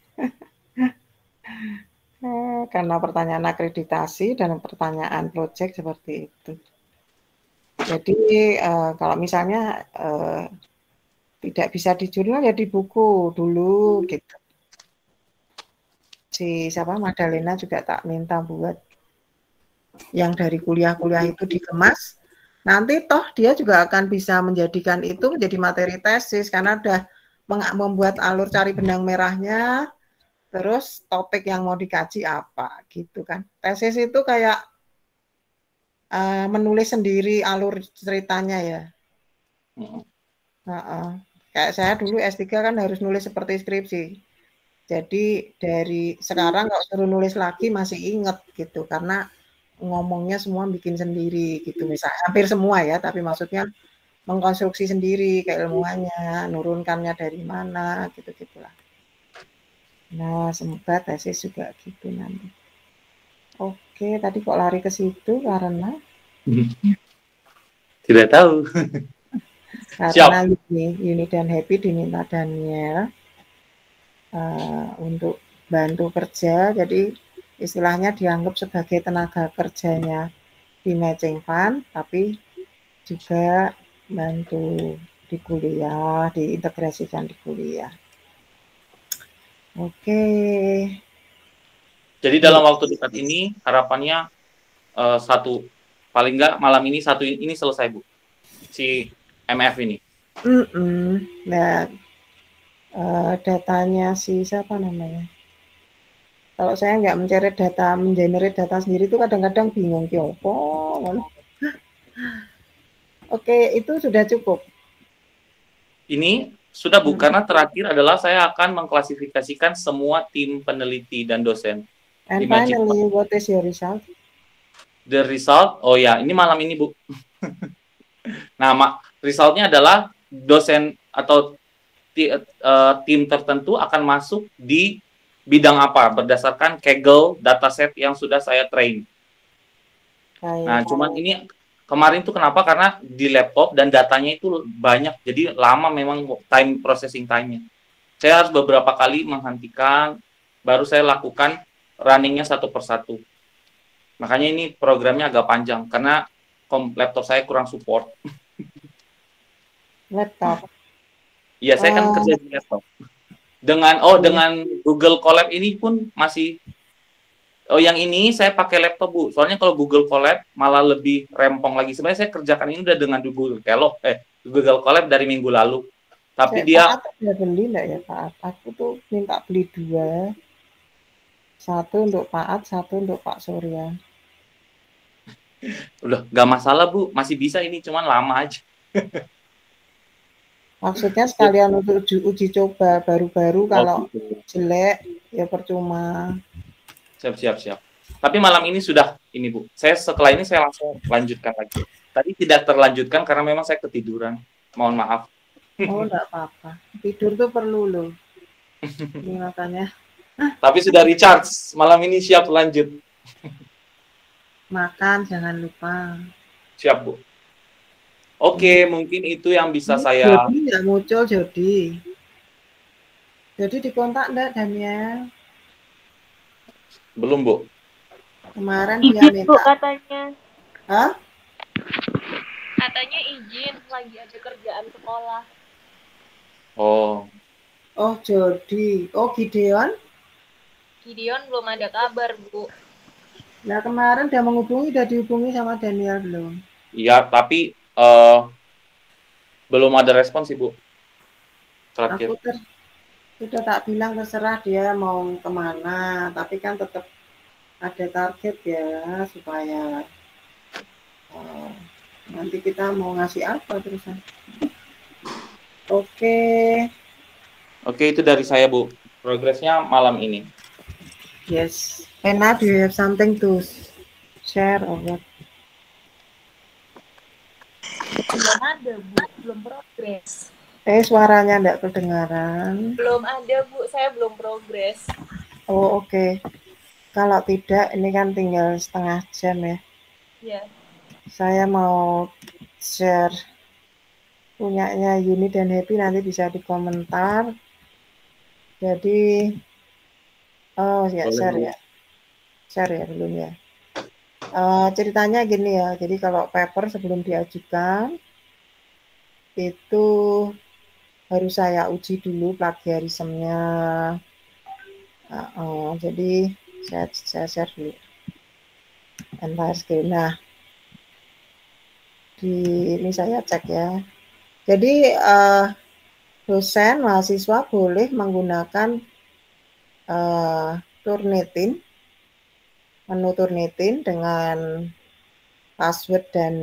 Karena pertanyaan akreditasi dan pertanyaan proyek seperti itu. Jadi kalau misalnya tidak bisa di jurnal ya di buku dulu gitu. Si Madalena juga tak minta buat yang dari kuliah-kuliah itu dikemas. Nanti toh dia juga akan bisa menjadikan itu menjadi materi tesis karena udah membuat alur cari benang merahnya, terus topik yang mau dikaji apa gitu kan. Tesis itu kayak menulis sendiri alur ceritanya ya. Kayak saya dulu S3 kan harus nulis seperti skripsi. Jadi dari sekarang kalau suruh nulis lagi masih inget gitu karena ngomongnya semua bikin sendiri gitu misalnya hampir semua ya, tapi maksudnya mengkonstruksi sendiri keilmuannya, nurunkannya dari mana gitu-gitulah. Nah, semoga tesis juga gitu nanti. Oke, tadi kok lari ke situ karena tidak tahu. Karena Yuni dan Happy diminta Daniel untuk bantu kerja, jadi istilahnya dianggap sebagai tenaga kerjanya di Matching Fund, tapi juga bantu di kuliah, diintegrasikan di kuliah. Oke. Jadi dalam waktu dekat ini harapannya paling nggak malam ini ini selesai Bu, si MF ini. Nah, datanya si siapa namanya? Kalau saya nggak mengenerate data sendiri itu kadang-kadang bingung kiopo. Oke, itu sudah cukup. Ini sudah Bu, karena terakhir adalah saya akan mengklasifikasikan semua tim peneliti dan dosen. And finally, what is your result? The result, oh ya, ini malam ini Bu. Nah, resultnya adalah dosen atau tim tertentu akan masuk di bidang apa berdasarkan Kaggle dataset yang sudah saya train. Nah, cuman ini kemarin tuh kenapa? Karena di laptop dan datanya itu banyak, jadi lama memang processing time-nya. Saya harus beberapa kali menghentikan, baru saya lakukan runningnya satu persatu. Makanya ini programnya agak panjang karena laptop saya kurang support. Laptop. Iya, saya kan Oh, kerja di laptop. Dengan iya. dengan Google Colab ini pun masih yang ini saya pakai laptop, Bu. Soalnya kalau Google Colab malah lebih rempong lagi. Sebenarnya saya kerjakan ini udah dengan Google Colab dari minggu lalu. Tapi Pak dia At udah beli enggak ya Pak At? Aku tuh minta beli 2. Satu untuk Pak At, satu untuk Pak Surya. udah nggak masalah, Bu. Masih bisa ini, cuman lama aja. Maksudnya sekalian untuk uji coba baru-baru Oh kalau gitu. jelek ya percuma. Siap. Tapi malam ini sudah ini, Bu. Setelah ini saya langsung lanjutkan lagi. Tadi tidak terlanjutkan karena memang saya ketiduran. Mohon maaf. Oh, enggak apa-apa. Tidur tuh perlu loh. Ini makanya Tapi sudah recharge. Malam ini siap lanjut. makan jangan lupa. Siap, Bu. Oke, mungkin itu yang bisa Ini saya. Jody nggak muncul Jody. Jadi dikontak enggak Daniel? Belum, Bu. Kemarin dia Izin Bu minta. katanya. Hah? Katanya izin lagi ada kerjaan sekolah. Oh, Oh, Jody. Oh, Gideon. Gideon belum ada kabar Bu. Nah, kemarin dia menghubungi, udah dihubungi sama Daniel belum? iya, tapi belum ada respon sih, Bu. Aku Terakhir. sudah tak bilang terserah dia mau kemana, tapi kan tetap ada target ya supaya nanti kita mau ngasih apa terusan. Oke. Oke, itu dari saya, Bu. Progresnya malam ini. Yes. Ena, do you have something to share or what? Belum ada Bu, belum progres. Suaranya enggak kedengaran. Belum ada Bu, saya belum progres. Oh, oke. Kalau tidak, ini kan tinggal setengah jam ya. Ya. Saya mau share punyanya Yuni dan Happy, nanti bisa di komentar. Jadi, oh ya, Boleh, Bu. share ya belum ya. Ceritanya gini ya, jadi kalau paper sebelum diajukan, itu harus saya uji dulu plagiarismenya. Jadi, saya share dulu. Entire screen. Nah, ini saya cek ya. Jadi, dosen, mahasiswa boleh menggunakan Turnitin, menu Turnitin dengan password dan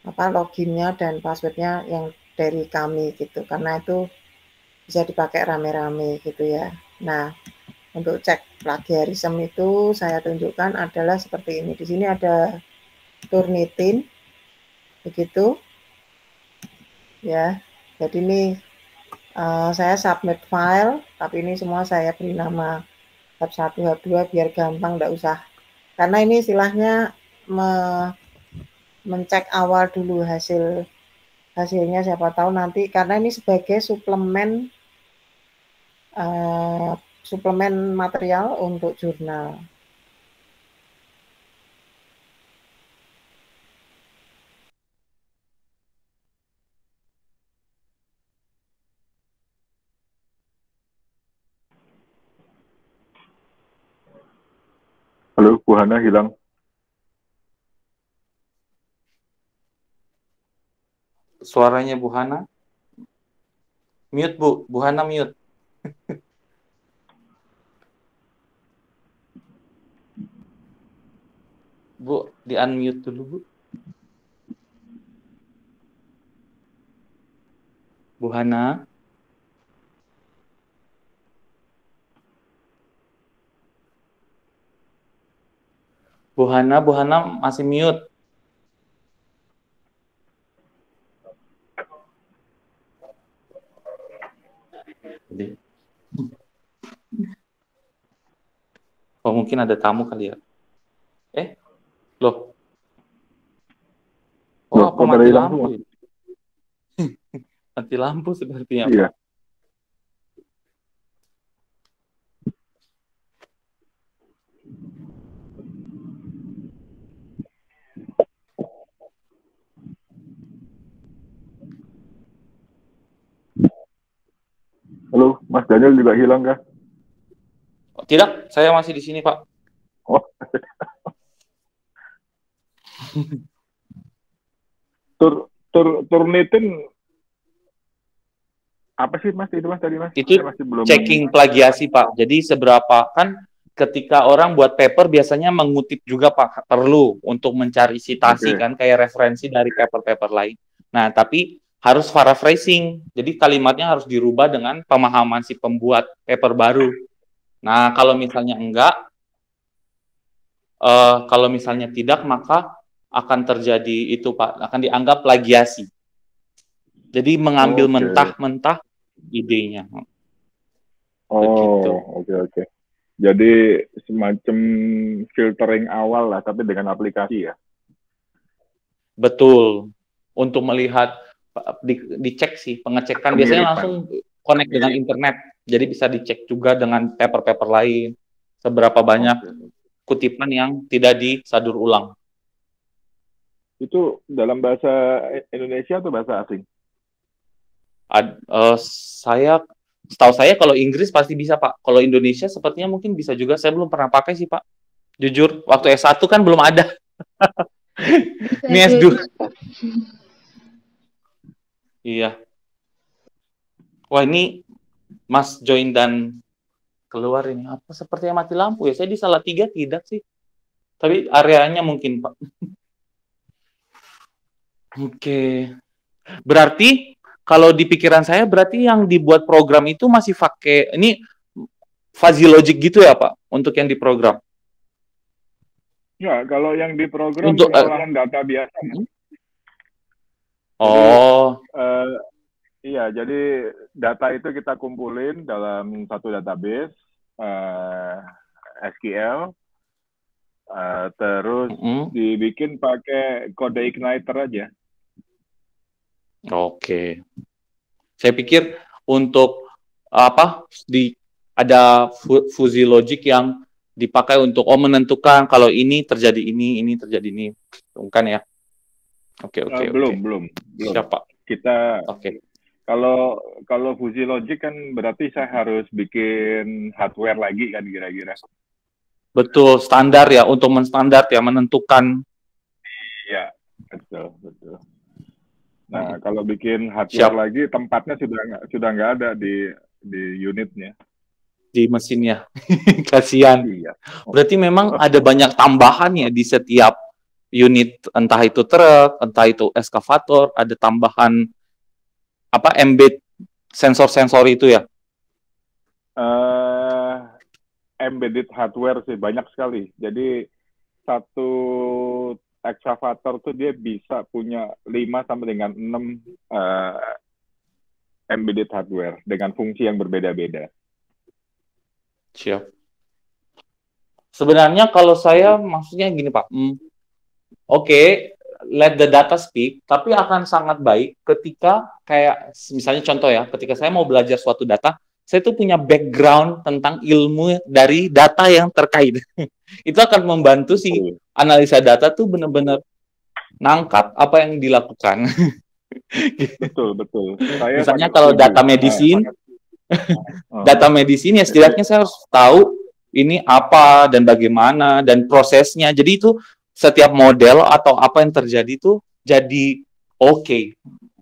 loginnya dan passwordnya yang dari kami gitu, karena itu bisa dipakai rame-rame gitu ya. Nah, untuk cek plagiarisme itu saya tunjukkan adalah seperti ini. Di sini ada Turnitin, begitu ya. Jadi ini saya submit file, tapi ini semua saya beri nama hab 1, hab 2 biar gampang, enggak usah. Karena ini istilahnya mencek awal dulu hasilnya, siapa tahu nanti, karena ini sebagai suplemen material untuk jurnal. Halo, Bu Hana hilang. Suaranya Bu Hana. Mute, Bu. Bu Hana mute. Bu, di-unmute dulu, Bu. Bu Hana. Bu Hana masih mute. Jadi, oh mungkin ada tamu kali ya. Loh. Oh, Loh, apa kok pada mati hilang lampu semua? ya? Mati lampu sepertinya, Iya. Pak. Mas Daniel juga hilang kah? Tidak, saya masih di sini, Pak. Oh. Turnitin apa sih Mas itu Mas tadi Mas? Itu Saya masih belum checking plagiasi, Pak. Jadi seberapa kan ketika orang buat paper biasanya mengutip juga, Pak, perlu untuk mencari citasi kan kayak referensi dari paper-paper lain. Nah, tapi harus paraphrasing. Jadi kalimatnya harus dirubah dengan pemahaman si pembuat paper baru. Nah, kalau misalnya enggak, kalau misalnya tidak, maka akan terjadi itu, Pak, akan dianggap plagiasi. Jadi mengambil mentah-mentah idenya. Oke. Jadi semacam filtering awal lah, tapi dengan aplikasi ya. Betul. Untuk melihat, dicek sih, pengecekan biasanya langsung connect dengan internet. Jadi bisa dicek juga dengan paper-paper lain. Seberapa banyak kutipan yang tidak disadur ulang. Itu dalam bahasa Indonesia atau bahasa asing? Setahu saya kalau Inggris pasti bisa, Pak. Kalau Indonesia sepertinya mungkin bisa juga. Saya belum pernah pakai sih, Pak. Jujur, waktu S1 kan belum ada. Ini S2. Iya. Wah, ini Mas join dan keluar ini. Apa sepertinya mati lampu ya? Saya di Salatiga tidak sih. Tapi areanya mungkin, Pak. Oke. Berarti kalau di pikiran saya berarti yang dibuat program itu masih pakai ini fuzzy logic gitu ya, Pak, untuk yang diprogram. Ya, kalau yang diprogram untuk pengolahan data biasa. Iya, jadi data itu kita kumpulin dalam satu database SQL, terus dibikin pakai kode igniter aja. Oke. Saya pikir untuk ada fuzzy logic yang dipakai untuk menentukan kalau ini terjadi ini terjadi ini. Bukan ya? Oke. Belum. Siapa? Kita kalau fuzzy logic kan berarti saya harus bikin hardware lagi kan kira-kira. Betul, standar ya, untuk menstandar ya, menentukan. Iya, betul. Nah, kalau bikin hardware lagi, tempatnya sudah nggak ada di unitnya. Di mesinnya. Kasihan. Iya. Berarti memang ada banyak tambahan ya di setiap unit, entah itu truk, entah itu eskavator, ada tambahan embed sensor-sensor itu ya? Embedded hardware sih, banyak sekali. Jadi, satu ekskavator tuh dia bisa punya 5 sampai dengan 6 embedded hardware dengan fungsi yang berbeda-beda. Siap. Sebenarnya kalau saya maksudnya gini, Pak. Oke, let the data speak, tapi akan sangat baik ketika kayak misalnya contoh ya, ketika saya mau belajar suatu data, saya tuh punya background tentang ilmu dari data yang terkait. Itu akan membantu si analisa data tuh benar-benar nangkap apa yang dilakukan. Betul. Misalnya kalau data medicine, data medicine ya setidaknya saya harus tahu ini apa dan bagaimana dan prosesnya. Jadi itu setiap model atau apa yang terjadi itu jadi oke.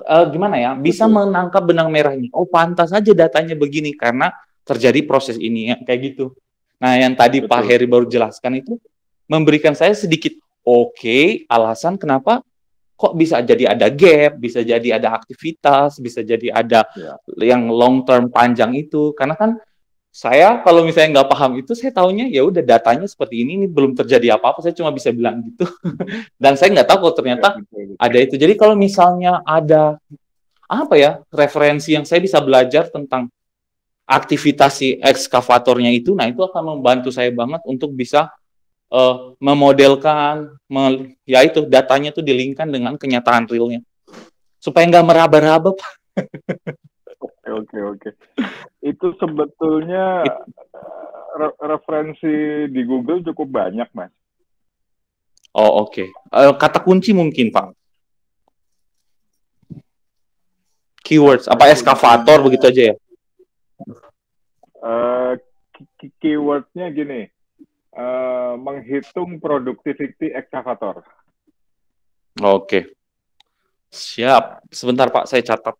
Gimana ya? Bisa menangkap benang merahnya. Oh, pantas aja datanya begini karena terjadi proses ini kayak gitu. Nah, yang tadi Pak Heri baru jelaskan itu memberikan saya sedikit alasan kenapa kok bisa jadi ada gap, bisa jadi ada aktivitas, bisa jadi ada yang long term panjang itu. Karena kan saya kalau misalnya nggak paham itu, saya taunya ya udah datanya seperti ini belum terjadi apa-apa, saya cuma bisa bilang gitu. Dan saya nggak tahu kalau ternyata ada itu. Jadi kalau misalnya ada referensi yang saya bisa belajar tentang aktivitas si ekskavatornya itu, nah itu akan membantu saya banget untuk bisa memodelkan, datanya tuh dilingkan dengan kenyataan realnya, supaya nggak meraba-raba. Oke. Itu sebetulnya referensi di Google cukup banyak, Mas. Oke. Kata kunci mungkin, Pak. Keywords, eskavator begitu aja ya? Keywordnya gini, menghitung productivity excavator. Oke. Siap. Sebentar Pak, saya catat.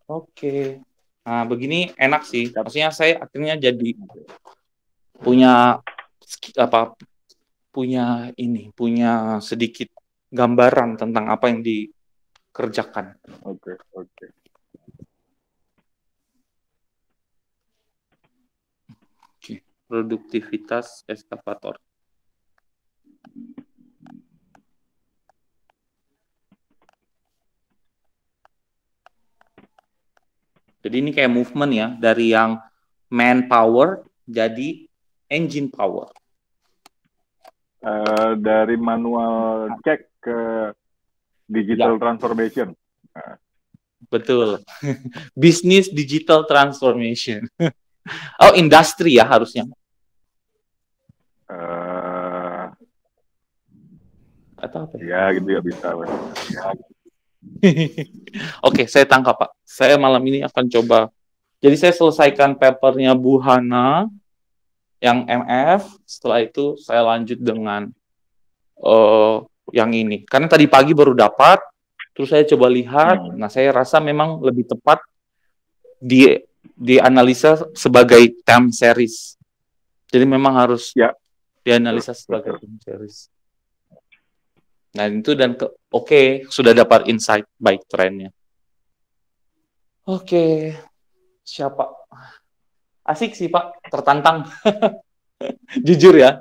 Oke. Nah, begini enak sih. Maksudnya saya akhirnya jadi punya punya sedikit gambaran tentang apa yang dikerjakan. Oke. Produktivitas eskavator. Jadi ini kayak movement ya, dari yang manpower jadi engine power. Dari manual cek ke digital transformation. Betul. Business digital transformation. Oh, industri ya harusnya. Atau apa? Ya, gitu ya bisa. Oke, saya tangkap Pak. Saya malam ini akan coba. Jadi saya selesaikan papernya Bu Hana yang MF. Setelah itu saya lanjut dengan yang ini. Karena tadi pagi baru dapat. Terus saya coba lihat. Nah, saya rasa memang lebih tepat dianalisa sebagai time series. Jadi memang harus dianalisa sebagai time series. Nah, itu dan oke, sudah dapat insight baik trennya. Oke. Siapa? Asik sih, Pak. Tertantang. Jujur ya.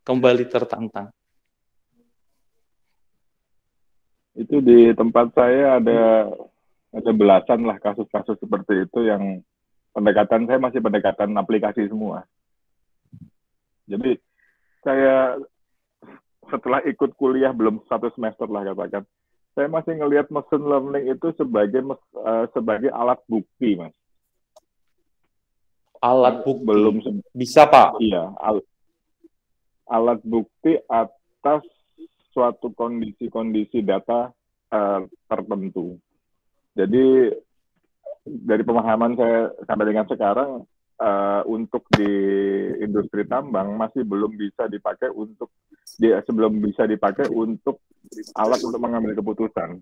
Kembali tertantang. Itu di tempat saya ada belasan lah kasus-kasus seperti itu yang pendekatan saya masih pendekatan aplikasi semua. Jadi saya setelah ikut kuliah belum 1 semester lah katakan, saya masih ngelihat machine learning itu sebagai alat bukti, Mas. Alat bukti? Belum bisa, Pak? Iya, alat bukti atas suatu kondisi data tertentu. Jadi dari pemahaman saya sampai dengan sekarang, untuk di industri tambang masih belum bisa dipakai untuk alat untuk mengambil keputusan.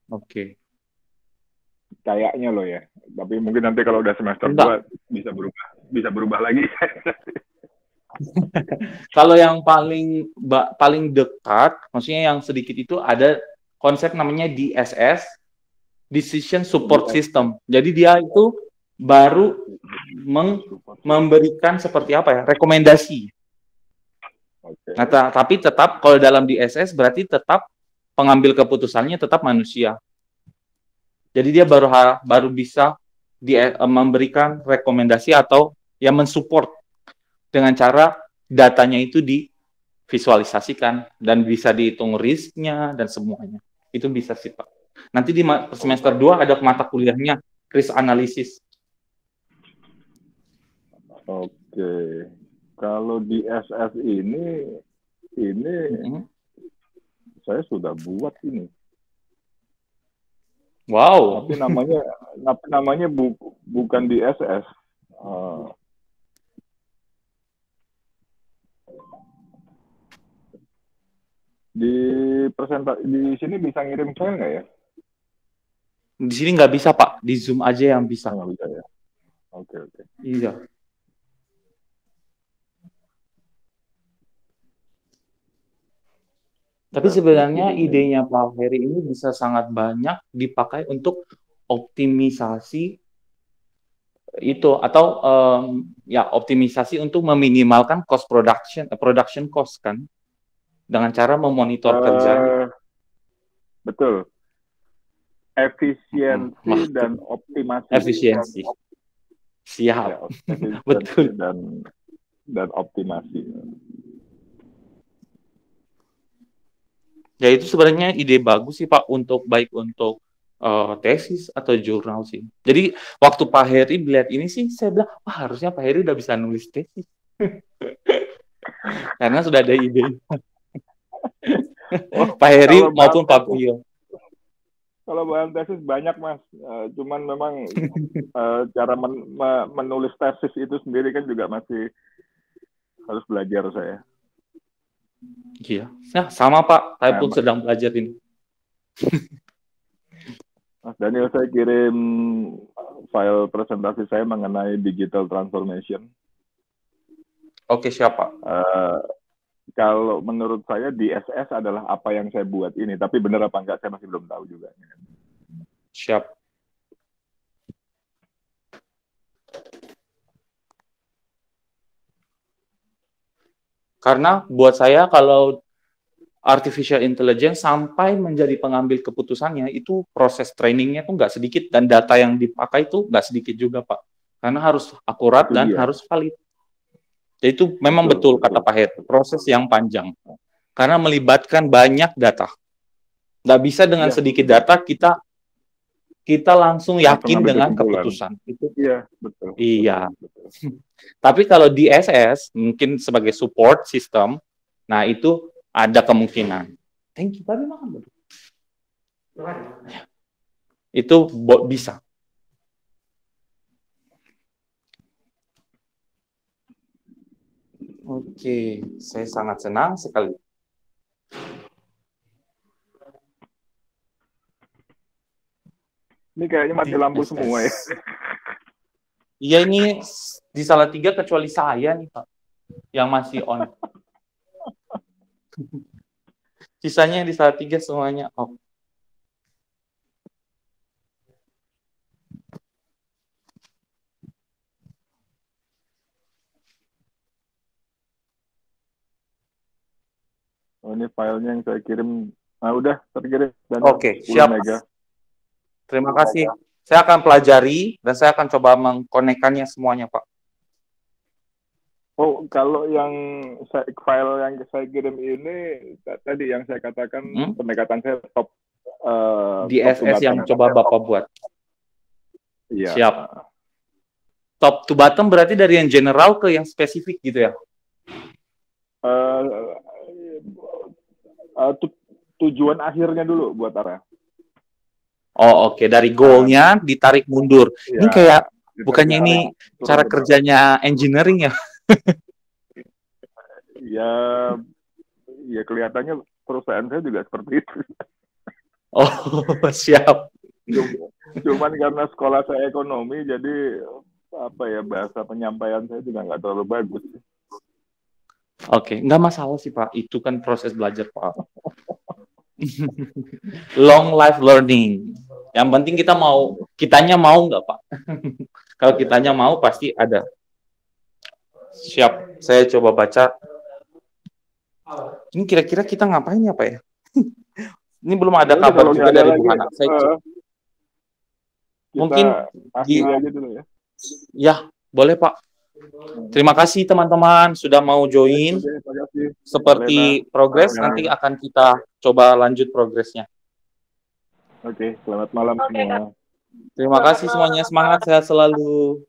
Oke. Kayaknya loh ya. Tapi mungkin nanti kalau udah semester 2 bisa berubah lagi. Kalau yang paling dekat, maksudnya yang sedikit itu ada konsep namanya DSS, Decision Support System. Jadi dia itu baru memberikan seperti apa ya, rekomendasi. Okay. Nah, tapi tetap kalau dalam DSS berarti tetap pengambil keputusannya tetap manusia. Jadi dia baru bisa memberikan rekomendasi atau yang mensupport dengan cara datanya itu divisualisasikan dan bisa dihitung risknya dan semuanya. Itu bisa sih, Pak. Nanti di semester 2 ada mata kuliahnya risk analysis. Oke. Kalau di SS ini saya sudah buat ini. Wow. Tapi namanya bukan di SS. Di sini bisa ngirim file nggak ya? Di sini nggak bisa, Pak. Di Zoom aja yang bisa. Nggak bisa ya? Oke. Iya. Tapi sebenarnya idenya Pak Heri ini bisa sangat banyak dipakai untuk optimisasi itu atau optimisasi untuk meminimalkan cost production cost kan dengan cara memonitor kerja. Betul. Efisiensi dan optimasi. Efisiensi. Siap. Ya, betul. Dan optimasi. Ya itu sebenarnya ide bagus sih Pak baik untuk tesis atau jurnal sih. Jadi waktu Pak Heri melihat ini sih saya bilang, wah harusnya Pak Heri udah bisa nulis tesis. Karena sudah ada ide. Pak Heri Kalau maupun bahan Pak Priyo. Kalau bahan tesis banyak, Mas. Cuman memang cara menulis tesis itu sendiri kan juga masih harus belajar saya. Iya, nah, sama Pak. Saya pun Nah, sedang belajar ini. Mas Daniel, saya kirim file presentasi saya mengenai digital transformation. Oke, siapa? Kalau menurut saya DSS adalah apa yang saya buat ini, tapi benar apa enggak saya masih belum tahu juga. Siap. Karena buat saya kalau artificial intelligence sampai menjadi pengambil keputusannya itu proses trainingnya tuh nggak sedikit dan data yang dipakai itu nggak sedikit juga Pak. Karena harus akurat dan harus valid. Jadi itu memang betul kata Pak Heri, proses yang panjang. Karena melibatkan banyak data. Nggak bisa dengan sedikit data kita langsung yakin dengan keputusan. Itu iya, betul. Iya. Betul. Tapi kalau di SS mungkin sebagai support system, nah itu ada kemungkinan. Thank you, tapi makan betul. Itu bisa. Oke, saya sangat senang sekali. Ini kayaknya mati lampu semua ya. Iya, ini di Salatiga kecuali saya nih Pak, yang masih on. Sisanya di Salatiga semuanya off. Oh, ini filenya yang saya kirim. Nah, udah terkirim. Oke, siap. Mega. Terima kasih. Saya akan pelajari dan saya akan coba mengkonekkannya semuanya, Pak. Oh, kalau yang file yang saya kirim ini tadi yang saya katakan pendekatan saya top DSS yang coba Bapak buat. Iya. Siap. Top to bottom berarti dari yang general ke yang spesifik gitu ya? Tujuan akhirnya dulu buat Ara. Oh, oke. Dari goalnya ditarik mundur. Ya, ini kayak bukannya ini cara kerjanya engineering ya? Ya kelihatannya perusahaan saya juga seperti itu. Oh, siap. Cuman karena sekolah saya ekonomi, jadi bahasa penyampaian saya juga nggak terlalu bagus. Oke, nggak masalah sih Pak. Itu kan proses belajar Pak. Long life learning. Yang penting kitanya mau nggak Pak? Kalau kitanya mau pasti ada. Siap, saya coba baca. Ini kira-kira kita ngapain ya Pak ya? Ini belum ada kabar juga dari Bu Hana. Mungkin aja dulu ya. Ya, boleh Pak. Terima kasih teman-teman sudah mau join. Seperti progres nanti akan kita coba lanjut progresnya. Oke, selamat malam semua. Terima kasih semuanya, semangat, sehat selalu.